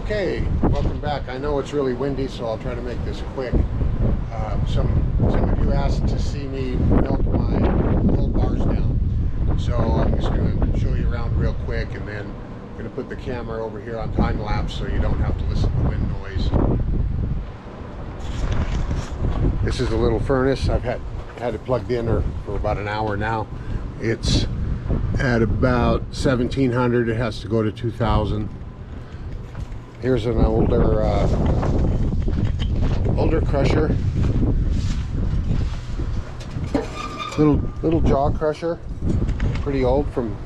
Okay, welcome back. I know it's really windy, so I'll try to make this quick. Some of you asked to see me melt my gold bars down, so I'm just going to show you around real quick, and then I'm going to put the camera over here on time lapse so you don't have to listen to wind noise. This is a little furnace. I've had it plugged in for about an hour now. It's at about 1700. It has to go to 2000. Here's an older crusher, little jaw crusher, pretty old, from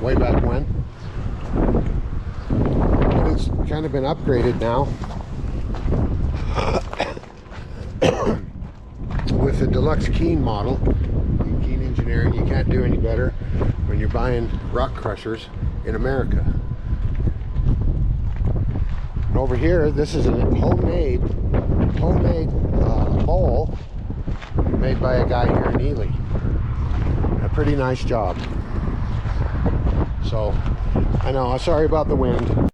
way back when. And it's kind of been upgraded now with the deluxe Keen model. Keen Engineering, you can't do any better when you're buying rock crushers in America. Over here, this is a homemade bowl made by a guy here in Ely. A pretty nice job. So, I know, I'm sorry about the wind.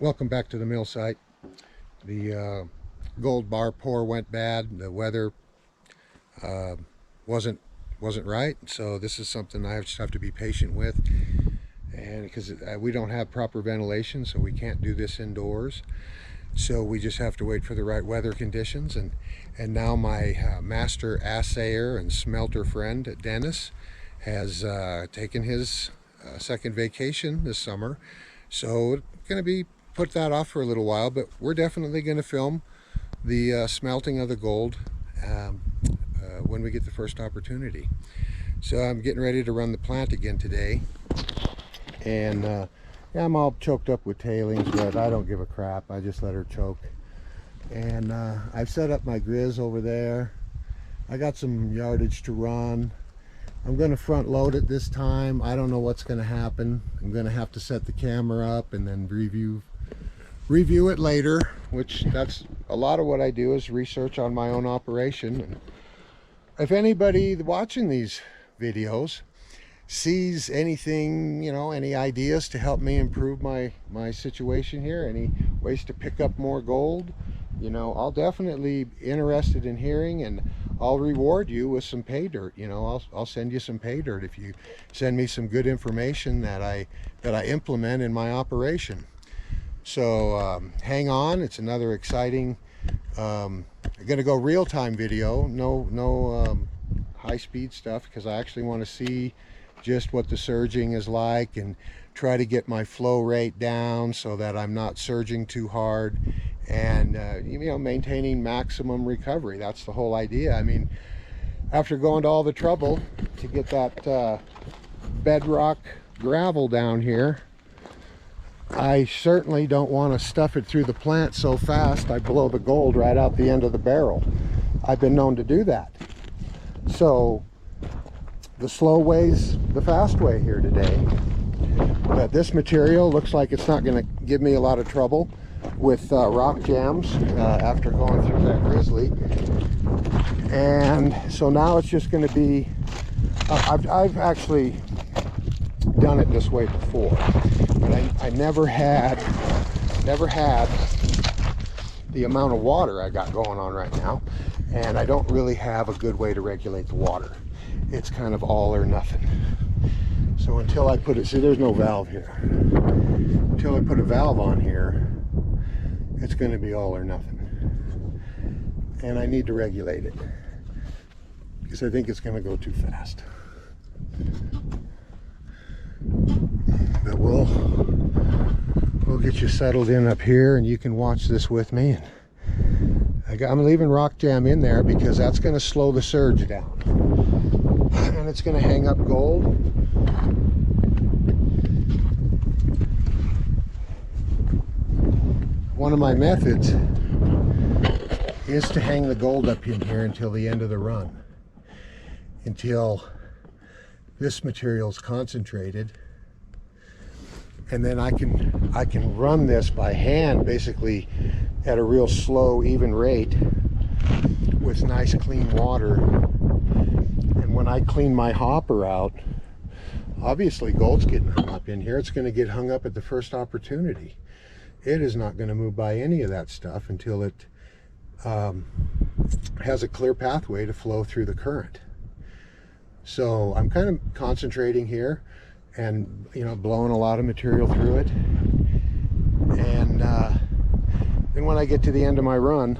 Welcome back to the mill site. The gold bar pour went bad. The weather wasn't right. So this is something I just have to be patient with. And because we don't have proper ventilation, so we can't do this indoors, so we just have to wait for the right weather conditions. And now my master assayer and smelter friend Dennis has taken his second vacation this summer, so going to be put that off for a little while, but we're definitely going to film the smelting of the gold when we get the first opportunity. So I'm getting ready to run the plant again today. And yeah, I'm all choked up with tailings, but I don't give a crap. I just let her choke. And I've set up my grizz over there. I got some yardage to run. I'm going to front load it this time. I don't know what's going to happen. I'm going to have to set the camera up and then review it later, which that's a lot of what I do, is research on my own operation. And if anybody watching these videos sees anything, any ideas to help me improve my situation here, any ways to pick up more gold, I'll definitely be interested in hearing, and I'll reward you with some pay dirt. I'll send you some pay dirt if you send me some good information that I implement in my operation. So hang on, it's another exciting I'm gonna go real-time video, no high-speed stuff, because I actually want to see just what the surging is like and try to get my flow rate down so that I'm not surging too hard, and maintaining maximum recovery. That's the whole idea. I mean, after going to all the trouble to get that bedrock gravel down here, I certainly don't want to stuff it through the plant so fast I blow the gold right out the end of the barrel. I've been known to do that. So the slow way's the fast way here today. But this material looks like it's not going to give me a lot of trouble with rock jams after going through that grizzly. And so now it's just going to be, I've actually done it this way before, but I never had the amount of water I got going on right now, and I don't really have a good way to regulate the water. It's kind of all or nothing. So until I put it, see, there's no valve here. Until I put a valve on here, it's going to be all or nothing. And I need to regulate it, because I think it's going to go too fast. But we'll get you settled in up here, and you can watch this with me. And I'm leaving rock jam in there because that's going to slow the surge down, and it's going to hang up gold. One of my methods is to hang the gold up in here until the end of the run, until this material is concentrated, and then I can run this by hand, basically at a real slow, even rate, with nice clean water. And when I clean my hopper out, obviously gold's getting hung up in here. It's going to get hung up at the first opportunity. it is not going to move by any of that stuff until it has a clear pathway to flow through the current. So I'm kind of concentrating here and, you know, blowing a lot of material through it. And then when I get to the end of my run,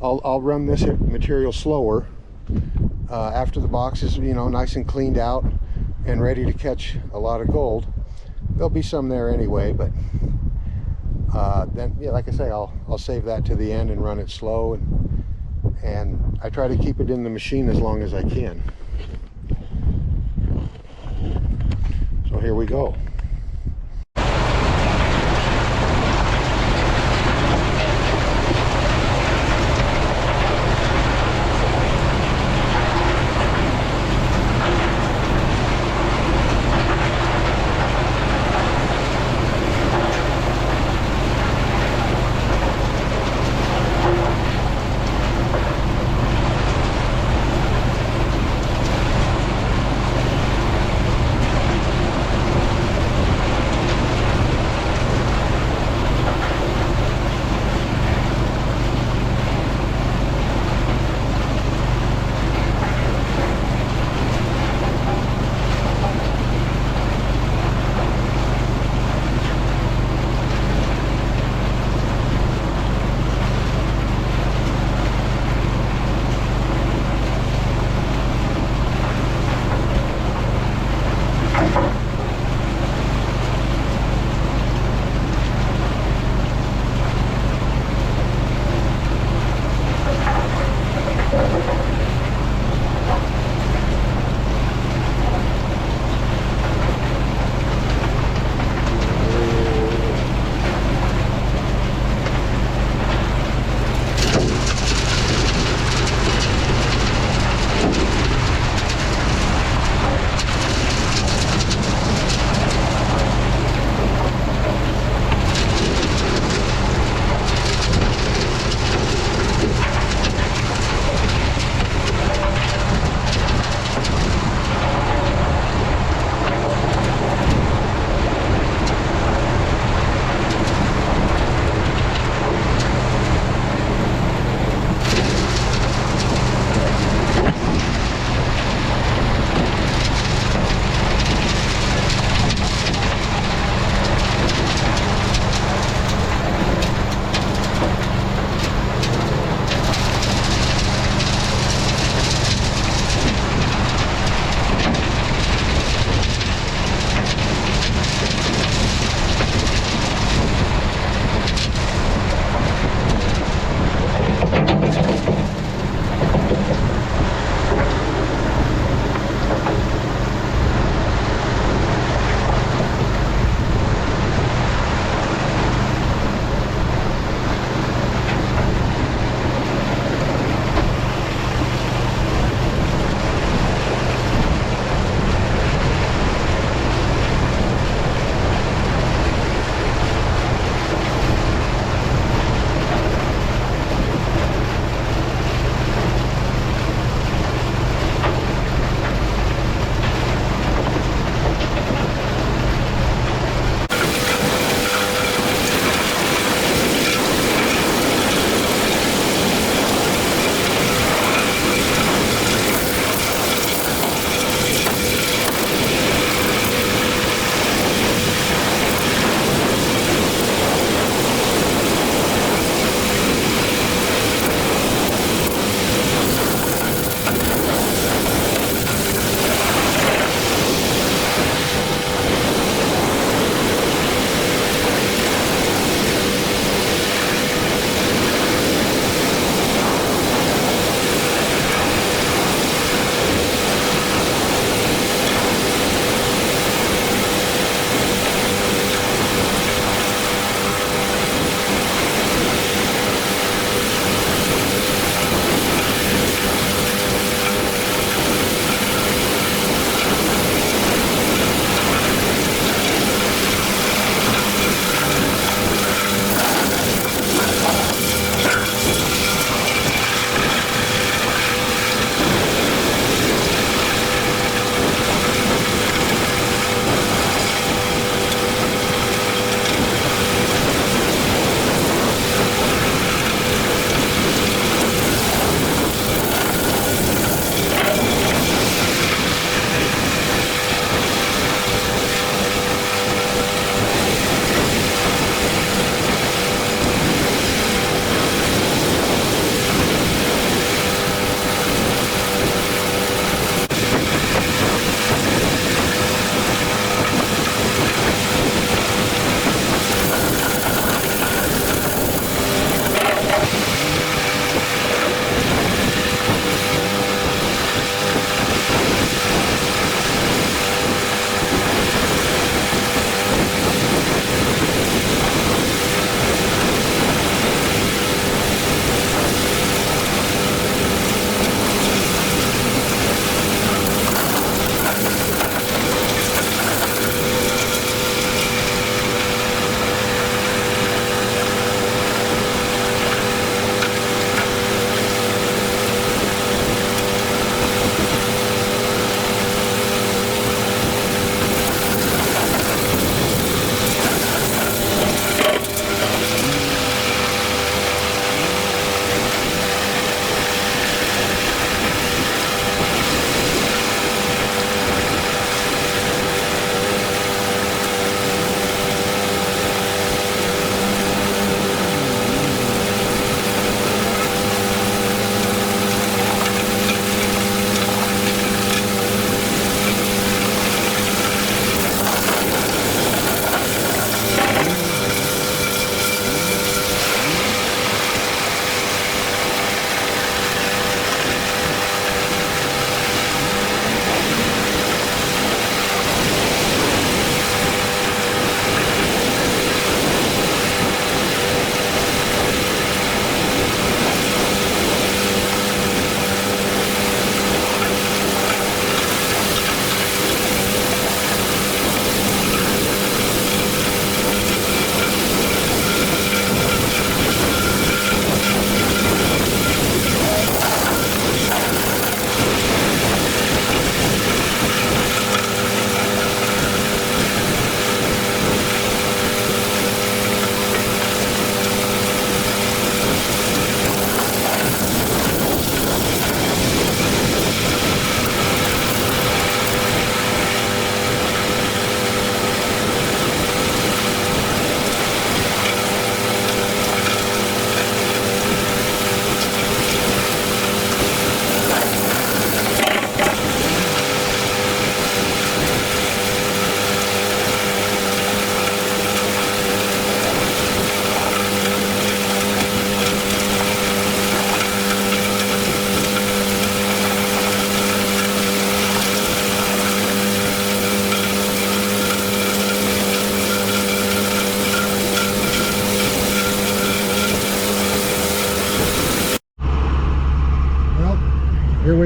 I'll run this material slower after the box is, you know, nice and cleaned out and ready to catch a lot of gold. There'll be some there anyway, but then, yeah, like I say, I'll save that to the end and run it slow, and I try to keep it in the machine as long as I can. So here we go.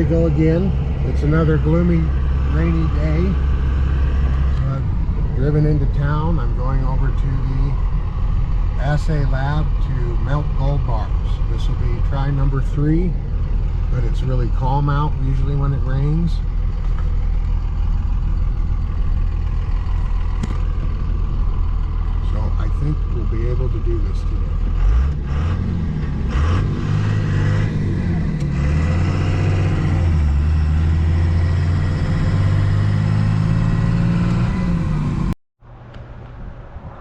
we go again. It's another gloomy, rainy day. I've driven into town. I'm going over to the assay lab to melt gold bars. This will be try number 3, but it's really calm out usually when it rains. So I think we'll be able to do this today.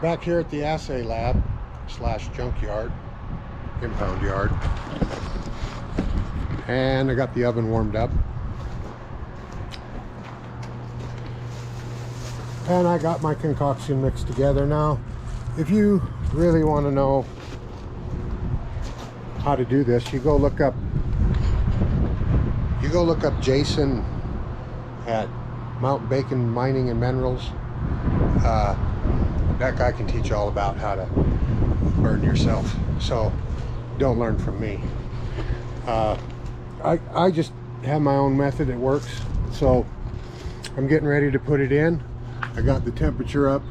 Back here at the assay lab / junkyard, impound yard, and I got the oven warmed up, and I got my concoction mixed together. Now, if you really want to know how to do this, you go look up Jason at Mount Bacon Mining and Minerals. That guy can teach you all about how to burn yourself, so don't learn from me. I just have my own method. It works. So I'm getting ready to put it in. I got the temperature up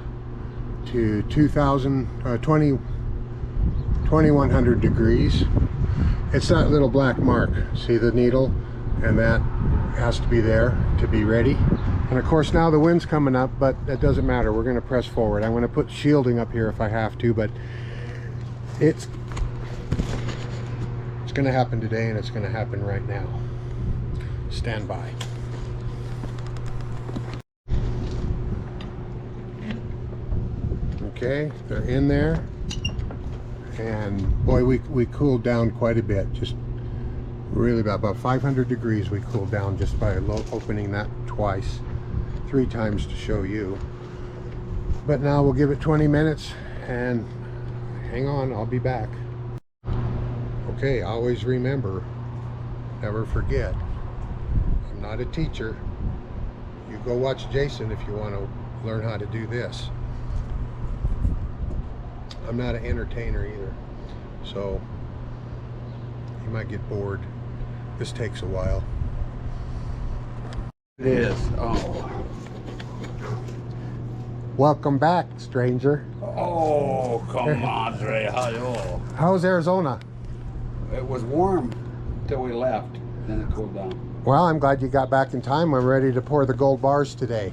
to 2100 degrees. It's that little black mark, see the needle, and that has to be there to be ready. And of course now the wind's coming up, but that doesn't matter. We're going to press forward. I'm going to put shielding up here if I have to, but it's going to happen today, and it's going to happen right now. Stand by. Okay, they're in there, and boy, we cooled down quite a bit. Just really about 500 degrees we cooled down just by opening that twice, 3 times to show you. But now we'll give it 20 minutes, and hang on, I'll be back. Okay, always remember, never forget, I'm not a teacher. You go watch Jason if you want to learn how to do this. I'm not an entertainer either, so you might get bored. This takes a while. It is. Oh. Welcome back, stranger. Oh, comadre. Hello. How's Arizona? It was warm till we left. Then it cooled down. Well, I'm glad you got back in time. I'm ready to pour the gold bars today.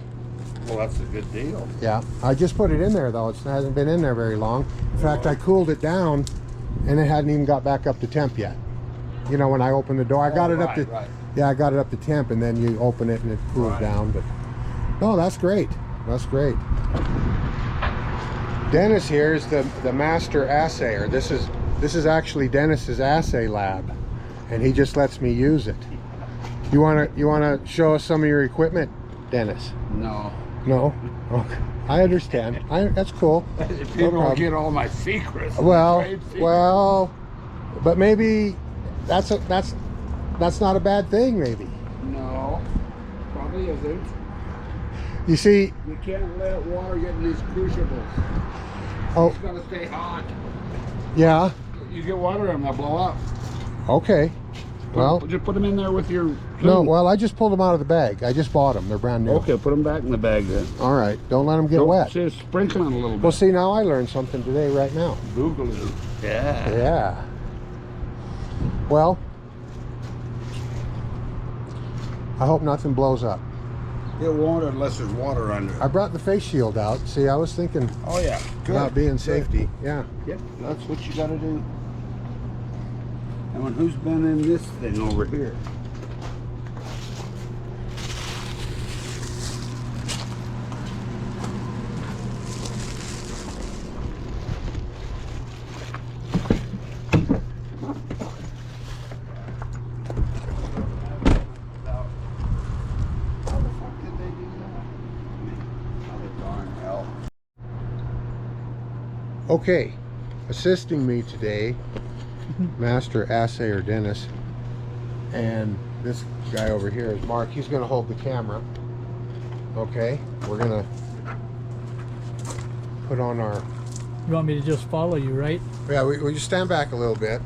Well, that's a good deal. Yeah, I just put it in there though. It hasn't been in there very long. In fact, I cooled it down, and it hadn't even got back up to temp yet. You know, when I opened the door, I got it up to, yeah, I got it up to temp, and then you open it and it cools down. But no, that's great. That's great. Dennis here is the master assayer. This is actually Dennis's assay lab, and he just lets me use it. You wanna show us some of your equipment, Dennis? No. No? Okay. I understand. That's cool. People will get all my secrets. Well, but maybe that's not a bad thing, maybe. No, probably isn't. You see, You can't let water get in these crucibles. oh, It's gotta stay hot. yeah, You get water in them, they'll blow up. okay. Well, Just put them in there with your... no, well, I just pulled them out of the bag. I just bought them. They're brand new. Okay, put them back in the bag then. All right. Don't let them get wet. See, sprinkling a little bit. Well, see, now I learned something today right now. Google it. Yeah. Yeah. Well, I hope nothing blows up. It won't unless there's water under it. I brought the face shield out. See, I was thinking Oh yeah. about being safety. Yeah. Yep, that's what you gotta do. And who's been in this thing over here? How the fuck did they do that? How the darn hell. Okay. Assisting me today, Master Assayer Dennis, and this guy over here is Mark. He's going to hold the camera. Okay, we're going to put on our... You want me to just follow you, right? Yeah, we just stand back a little bit.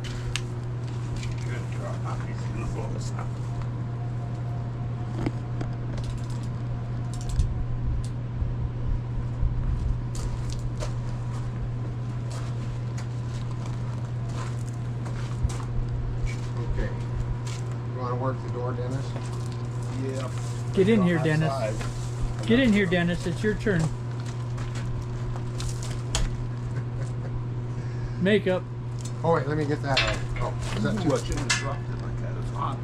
work the door, Dennis? Yeah. Get in On here, that Dennis. side. Get in here, Dennis. It's your turn. Makeup. Oh wait, let me get that out. Oh, is that too What, you disrupt it like that? It's hot.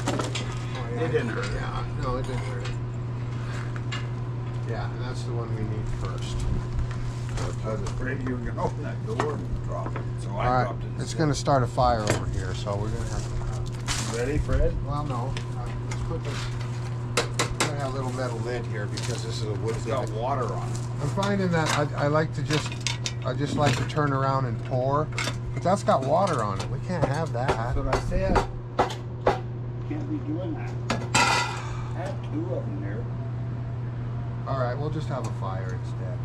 Oh, yeah. It didn't hurt. Yeah, no, it didn't hurt. Yeah, and that's the one we need first. I was afraid you were going to open that door and drop it. So I All right, dropped it. it's instead. going to start a fire over here, so we're going to have to. Ready, Fred? Well, no. Let's put this. We're going to have a little metal lid here because this is a wood It's got deck. water on it. I'm finding that I like to I just like to turn around and pour, but that's got water on it. We can't have that. That's what I said. Can't be doing that. I have 2 of them there. All right, we'll just have a fire instead,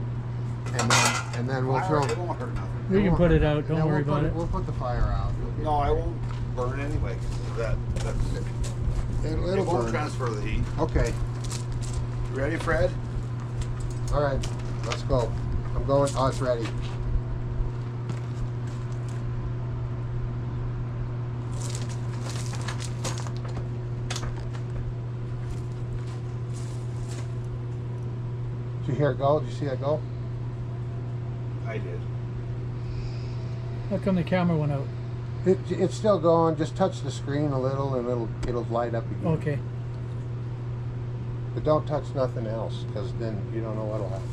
and then we'll Fire, throw. it won't hurt nothing. We can put it out. Don't Yeah, worry we'll about put it. We'll put the fire out. No, I won't burn anyway. 'Cause that's It'll it won't burn. transfer the heat. Okay. You ready, Fred? All right. Let's go. I'm going. Oh, it's ready. Did you hear it go? Did you see it go? I did. How come the camera went out? It's still going. Just touch the screen a little, and it'll light up again. Okay. But don't touch nothing else, because then you don't know what'll happen.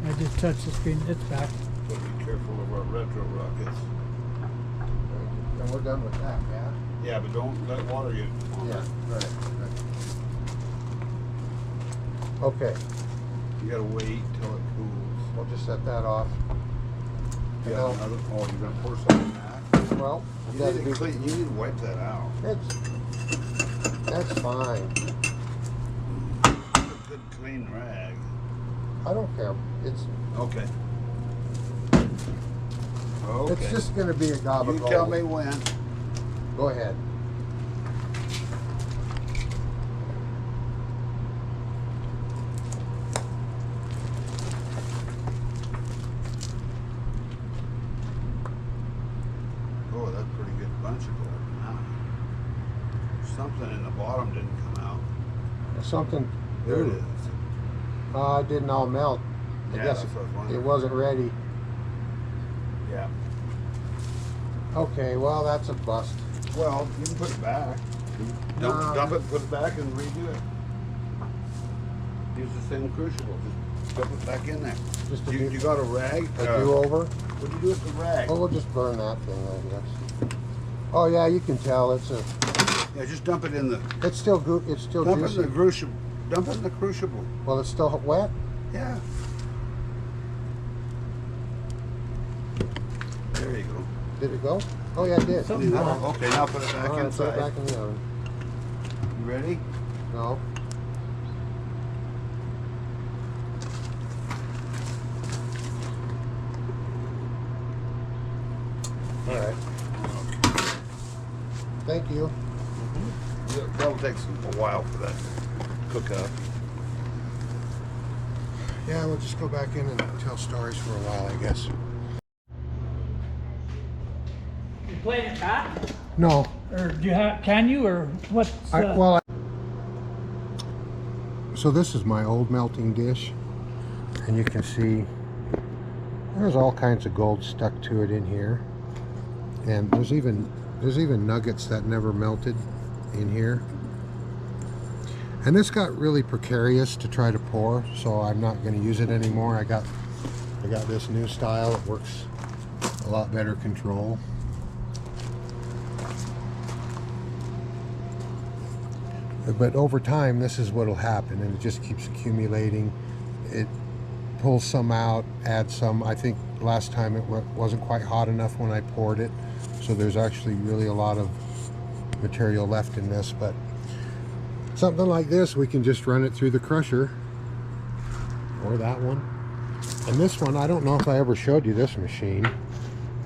I just touched the screen. It's back. So be careful of our retro rockets. And we're done with that, yeah. Yeah, but don't let water get on Yeah. it. Right. Okay. You gotta wait till it cools. We'll just set that off. Yeah, No. another, oh, you're gonna pour something back? Well, we You gotta need to do. clean, you need to wipe that out. That's fine. A good clean rag. I don't care. It's Okay. Okay. it's just gonna be a gob of You gold. tell me when. Go ahead. Oh, that's a pretty good bunch of gold now. Something in the bottom didn't come out. Something. There it Ooh. is. It didn't all melt. I Yeah, guess that's what I was wondering. it wasn't ready. Yeah. Okay, well that's a bust. Well, you can put it back. No. Dump it, put it back, and redo it. Use the same crucible. Just dump it back in there. Just a You got a rag? A do-over. What do you do with the rag? Oh, we'll just burn that thing, I guess. Oh yeah, you can tell it's a. Yeah, just dump it in the. It's still It's still Dump it juicy. in the crucible. Dump it in the crucible. Well, it's still wet. Yeah. There you go. Did it go? Oh yeah, it did. Something wrong. Okay, now put it back All right, put inside. it back in the oven. You ready? No. All right. Thank you. That'll take a while for that to cook up. Yeah, we'll just go back in and tell stories for a while, I guess. You playing it back? No. Or do you have? Can you? Or what's? So this is my old melting dish, and you can see there's all kinds of gold stuck to it in here, and there's even nuggets that never melted in here. And this got really precarious to try to pour, so I'm not going to use it anymore. I got this new style. It works a lot better control. But over time, this is what will happen, and it just keeps accumulating. It pulls some out, adds some. I think last time it wasn't quite hot enough when I poured it, so there's actually really a lot of material left in this. But something like this, we can just run it through the crusher, or that one. And this one, I don't know if I ever showed you this machine.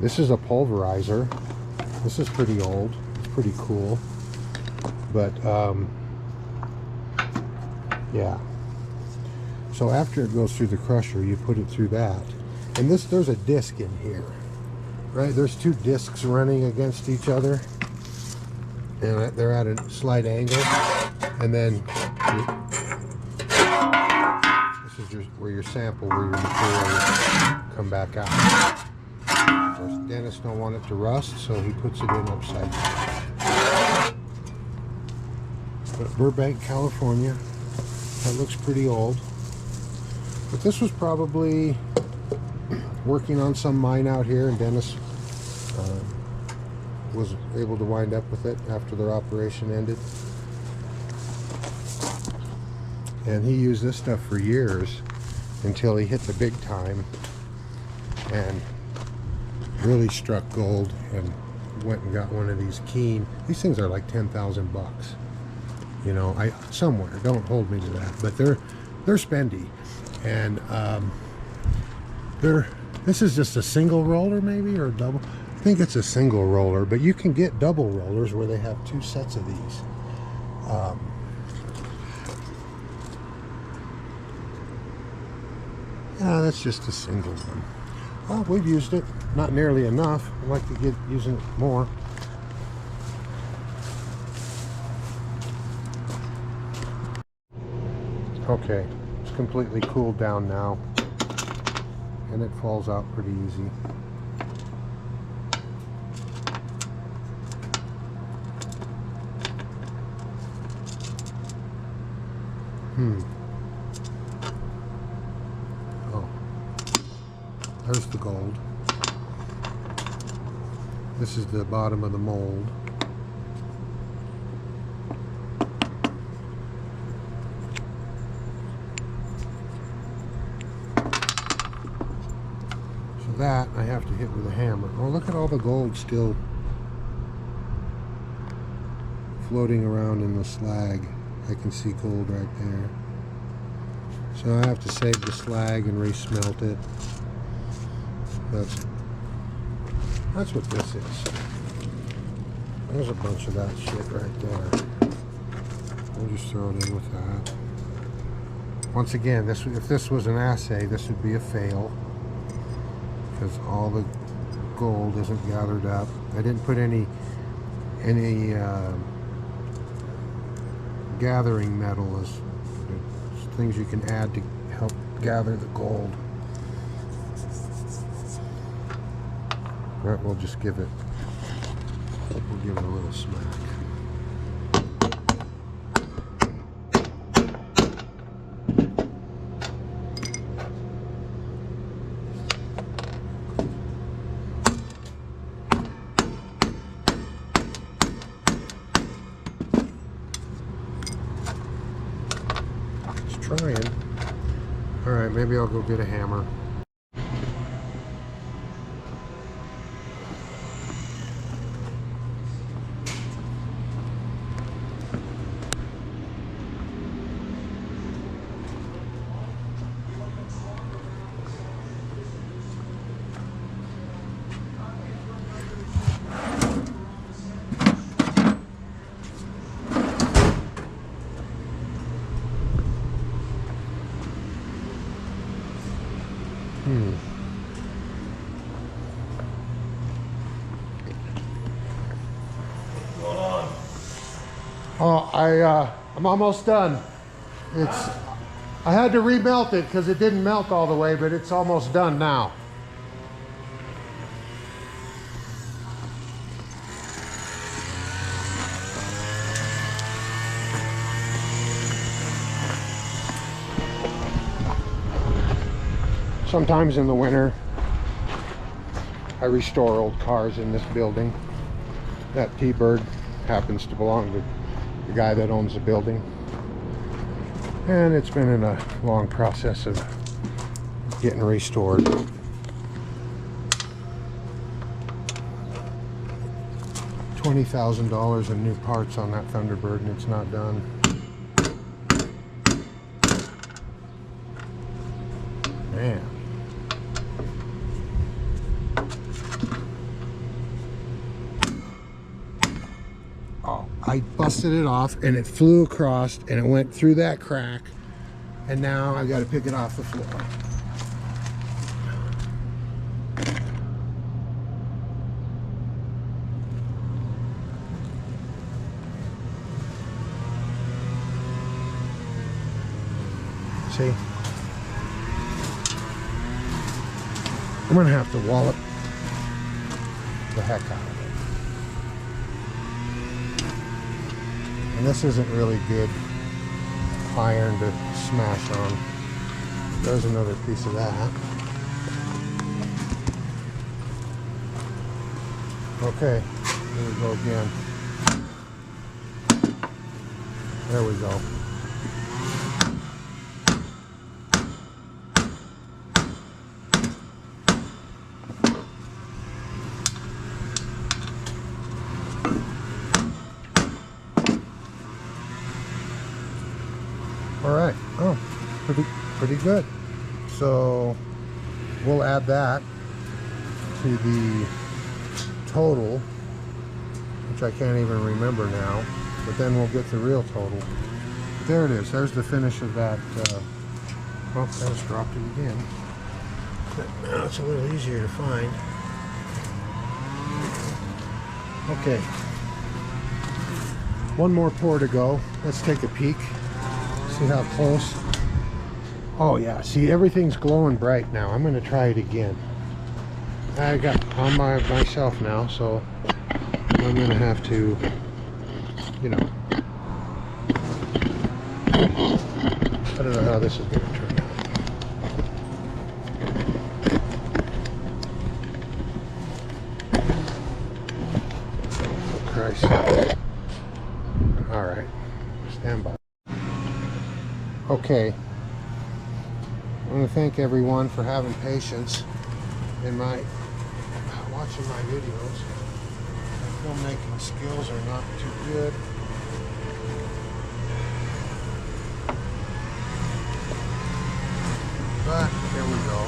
This is a pulverizer. This is pretty old. It's pretty cool. But yeah. So after it goes through the crusher, you put it through that. And there's a disc in here, right? There's two discs running against each other. and they're at a slight angle, and then this is where your sample, where your material will come back out. Of course, dentists don't want it to rust, so he puts it in upside down. But Burbank, California, that looks pretty old. But this was probably working on some mine out here, and Dennis was able to wind up with it after their operation ended. And he used this stuff for years until he hit the big time and really struck gold and went and got one of these Keen. These things are like 10,000 bucks. You know, somewhere, don't hold me to that, but they're spendy. And this is just a single roller maybe, or a double. I think it's a single roller, but you can get double rollers where they have two sets of these. Yeah, that's just a single one. Well, we've used it, not nearly enough. I'd like to get using it more. Okay, it's completely cooled down now, and it falls out pretty easy. Oh, there's the gold. This is the bottom of the mold. So that I have to hit with a hammer. Oh, look at all the gold still floating around in the slag. I can see gold right there. So I have to save the slag and re-smelt it. That's what this is. There's a bunch of that shit right there. I'll just throw it in with that. Once again, if this was an assay, this would be a fail, because all the gold isn't gathered up. I didn't put any gathering metal as things you can add to help gather the gold. Right, we'll just give it a little smack. Trying. All right, maybe I'll go get a hammer. Oh, I'm almost done. I had to remelt it because it didn't melt all the way, but it's almost done now. Sometimes in the winter, I restore old cars in this building. That T-Bird happens to belong to the guy that owns the building, and it's been in a long process of getting restored. $20,000 in new parts on that Thunderbird, and it's not done. Man. I busted it off and it flew across and it went through that crack, and now I've got to pick it off the floor. See? I'm gonna have to wallop the heck out of it. And this isn't really good iron to smash on. There's another piece of that. Okay, here we go again. There we go. All right. Oh, pretty good. So we'll add that to the total, which I can't even remember now, but then we'll get the real total. There it is. There's the finish of that. Well, I just dropped it again. But now it's a little easier to find. Okay. One more pour to go. Let's take a peek. See how close. Oh yeah, see, everything's glowing bright now. I'm going to try it again. I got on myself now, so I'm going to have to, you know, I don't know how this is going to turn out. Oh, Christ. All right, stand by. Okay, I want to thank everyone for having patience in watching my videos. My filmmaking skills are not too good. But here we go.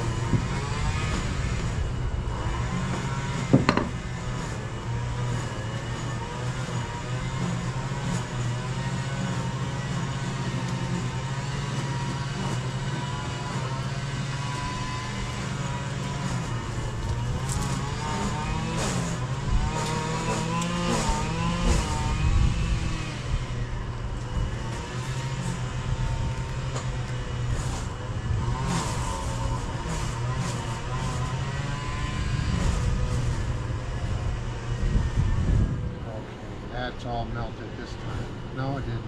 That's all melted this time. No, it didn't.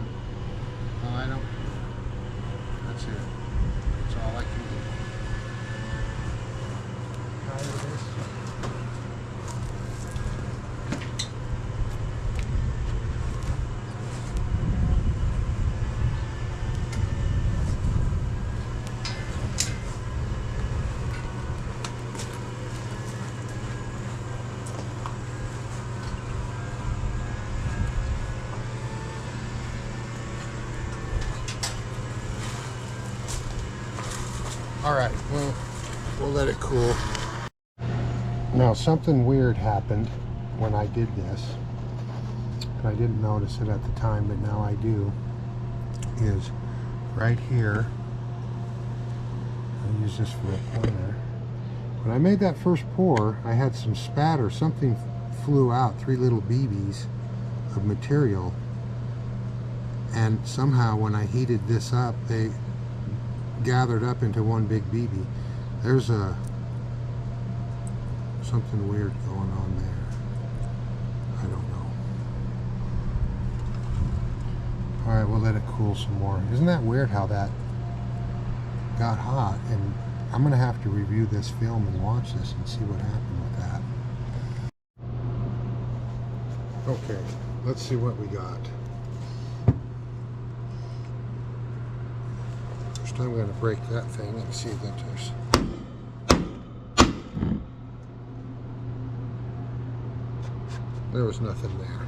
No, I don't. That's it. That's all I can do. Tired of this? All right, well, we'll let it cool. Now, something weird happened when I did this, and I didn't notice it at the time, but now I do, is right here. I'll use this for a pointer. When I made that first pour, I had some spatter. Something flew out, 3 little BBs of material, and somehow when I heated this up, they gathered up into one big BB. There's something weird going on there. I don't know. All right, we'll let it cool some more. Isn't that weird how that got hot? And I'm gonna have to review this film and watch this and see what happened with that. Okay, let's see what we got. I'm going to break that thing and see that there was nothing there.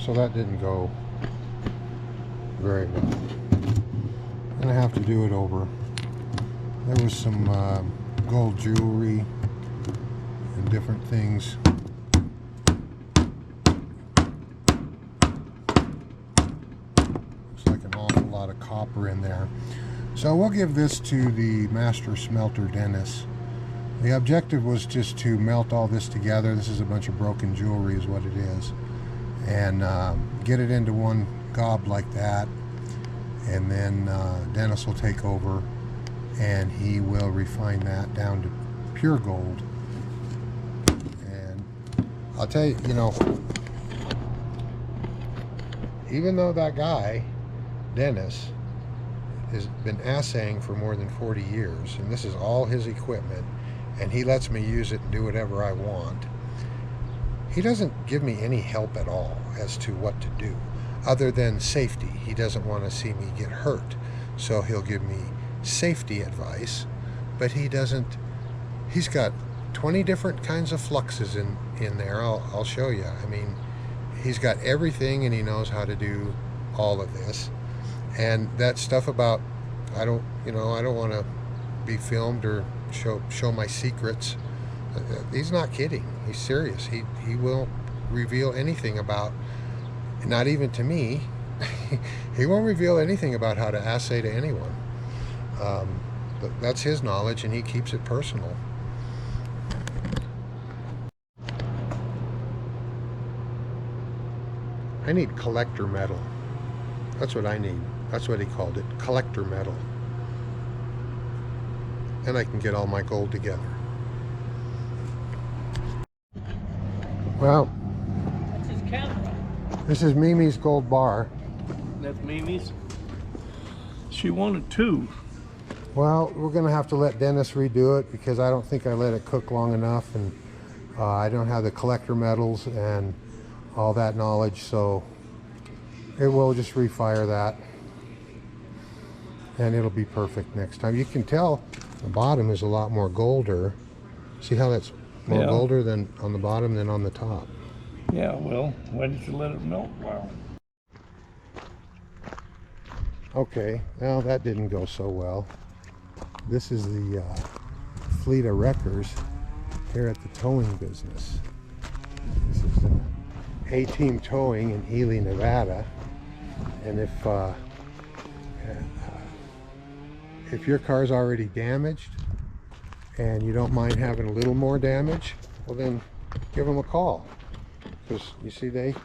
so that didn't go very well. I'm gonna have to do it over. There was some gold jewelry and different things. Looks like an awful lot of copper in there. So we'll give this to the master smelter, Dennis. The objective was just to melt all this together. This is a bunch of broken jewelry is what it is. And get it into one gob like that. And then Dennis will take over and he will refine that down to pure gold. And I'll tell you, you know, even though that guy, Dennis, has been assaying for more than 40 years, and this is all his equipment, and he lets me use it and do whatever I want, he doesn't give me any help at all as to what to do, other than safety. He doesn't want to see me get hurt, so he'll give me safety advice, but he doesn't. He's got 20 different kinds of fluxes in there. I'll show you. I mean, he's got everything, and he knows how to do all of this. And that stuff about, I don't want to be filmed or show my secrets. He's not kidding. He's serious. He won't reveal anything about, not even to me, he won't reveal anything about how to assay to anyone. But that's his knowledge, and he keeps it personal. I need collector metal. That's what I need. That's what he called it, collector metal. And I can get all my gold together. Well, That's his camera. this is Mimi's gold bar. That's Mimi's. She wanted 2. Well, we're gonna have to let Dennis redo it because I don't think I let it cook long enough, and I don't have the collector metals and all that knowledge, so it will just refire that and it'll be perfect next time. You can tell the bottom is a lot more golder. See how that's more Yeah. golder than on the bottom than on the top. Yeah, well, why did you let it melt? Wow. Okay, well that didn't go so well. This is the fleet of wreckers here at the towing business. This is A-Team Towing in Ely, Nevada. And if your car's already damaged and you don't mind having a little more damage, well then give them a call. Because you see they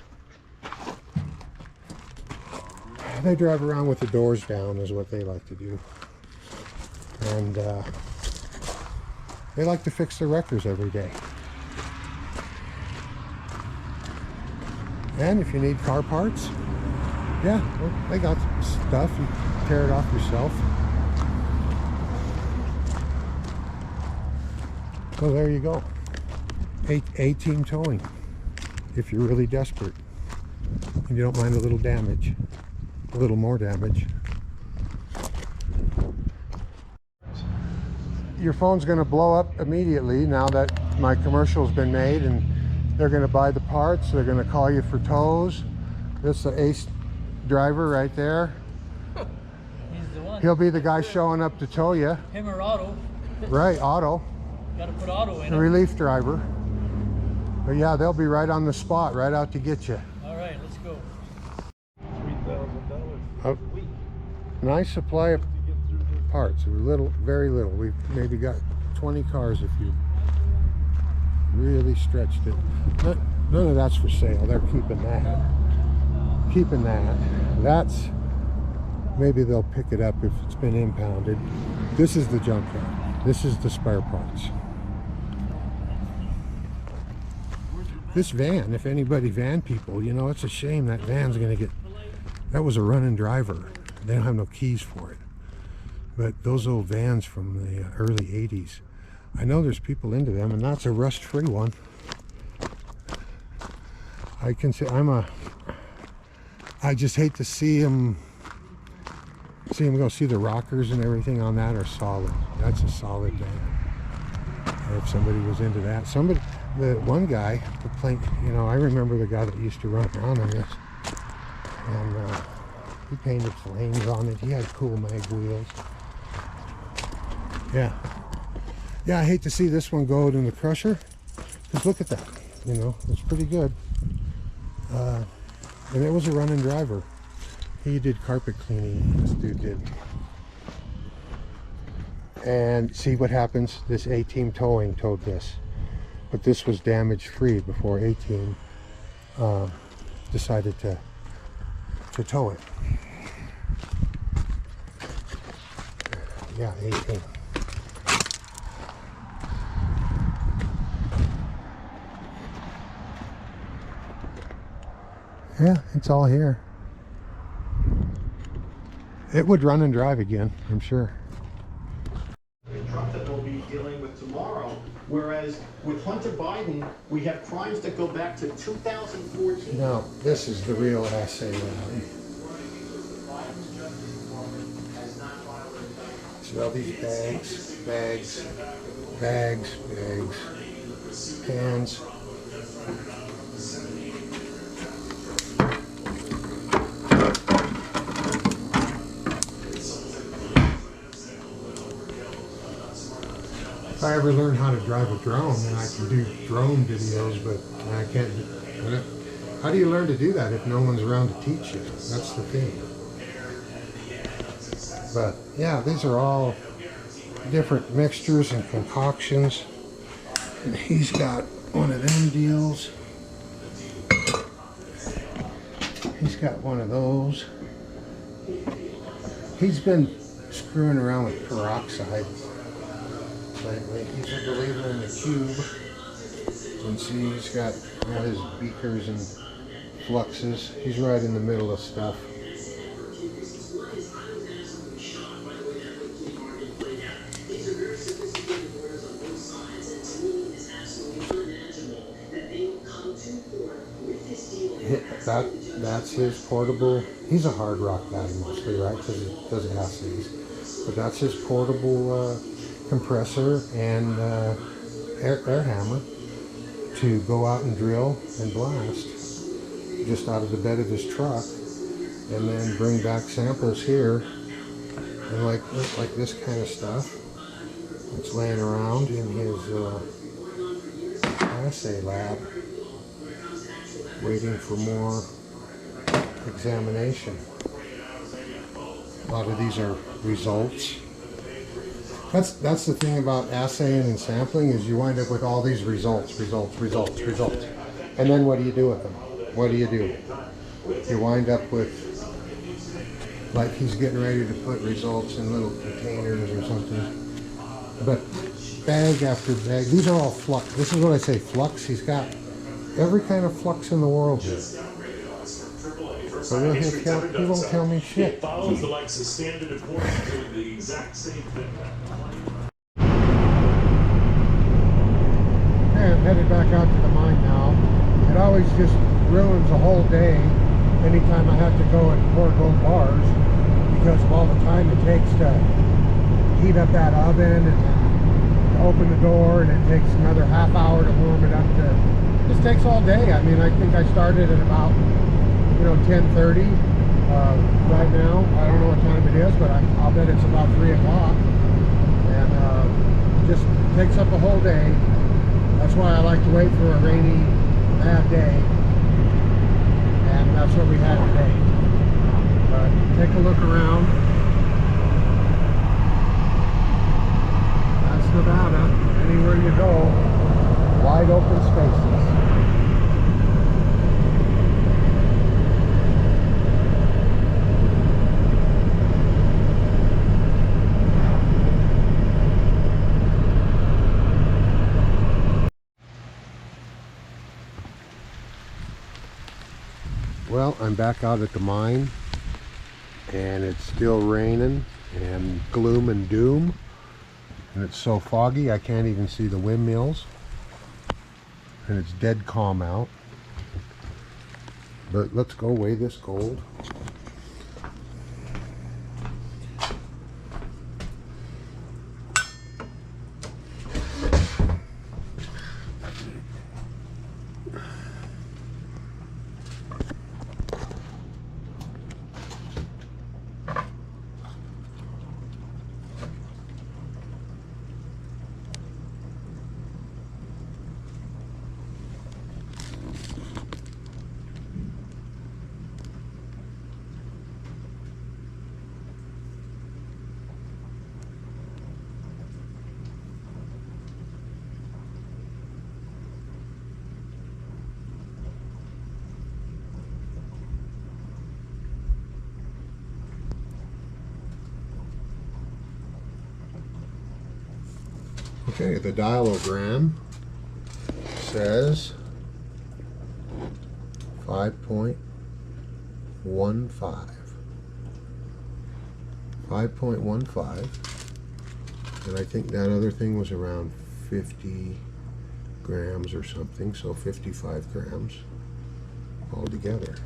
drive around with the doors down is what they like to do. And they like to fix their wreckers every day. And if you need car parts, yeah, well, they got stuff. You tear it off yourself. So there you go. A-Team Towing. If you're really desperate and you don't mind a little damage, a little more damage. Your phone's going to blow up immediately now that my commercial's been made, and they're going to buy the parts. They're going to call you for tows. This is the Ace driver right there. He's the one. He'll be the guy showing up to tow you. Him or Otto. Right, Otto, Got to put Otto in the it. relief driver. But yeah, they'll be right on the spot, right out to get you. All right, let's go. $3,000 Oh, a week nice supply of to get through this. parts. Very little. We've maybe got 20 cars if you really stretched it. None of that's for sale. They're keeping that. Keeping that. That's, maybe they'll pick it up if it's been impounded. This is the junkyard. This is the spare parts. This van, if anybody van people, you know, it's a shame that van's gonna get, that was a running driver. They don't have no keys for it. But those old vans from the early 80s, I know there's people into them, and that's a rust-free one. I can say I just hate to see them go. See, the rockers and everything on that are solid. That's a solid van. If somebody was into that, the one guy, the plane, you know, I remember the guy that used to run around on this. And he painted flames on it. He had cool mag wheels. Yeah. Yeah, I hate to see this one go in the crusher. Because look at that. You know, it's pretty good. And it was a running driver. He did carpet cleaning. This dude did. And see what happens? This A-Team Towing towed this. But this was damage free before A-Team decided to tow it. Yeah, A-Team. Yeah, it's all here. It would run and drive again, I'm sure. Truck that we'll be dealing with tomorrow, whereas with Hunter Biden, we have crimes that go back to 2014. Now, this is the real assay lab. See all these bags, pans. If I ever learn how to drive a drone, then I can do drone videos, but I can't. How do you learn to do that if no one's around to teach you? That's the thing. But yeah, these are all different mixtures and concoctions. And he's got one of them deals. He's got one of those. He's been screwing around with peroxide lately. He's a believer in the cube. And see, he's got all his beakers and fluxes. He's right in the middle of stuff. That's his portable. He's a hard rock guy mostly, right? Because he does assays. But that's his portable compressor and air hammer to go out and drill and blast just out of the bed of his truck, and then bring back samples here, and like this kind of stuff that's laying around in his assay lab, waiting for more examination. A lot of these are results. That's the thing about assaying and sampling, is you wind up with all these results. And then what do you do with them? What do? You wind up with, like he's getting ready to put results in little containers or something. But bag after bag, these are all flux. This is what I say, flux. He's got every kind of flux in the world here. So he won't tell me shit. It follows the Lexus standard according to the exact same thing. I'm headed back out to the mine now. It always just ruins a whole day anytime I have to go and pour gold bars, because of all the time it takes to heat up that oven and then to open the door, and it takes another half hour to warm it up. This takes all day. I mean, I think I started at about 10:30 right now. I don't know what time it is, but I'll bet it's about 3 o'clock, and just takes up a whole day. That's why I like to wait for a rainy, bad day, and that's what we had today. But take a look around. That's Nevada. Anywhere you go, wide open spaces. Well, I'm back out at the mine, and it's still raining and gloom and doom, and it's so foggy I can't even see the windmills, and it's dead calm out. But let's go weigh this gold. Okay, the dialogram says 5.15. 5.15. And I think that other thing was around 50 grams or something, so 55 grams altogether.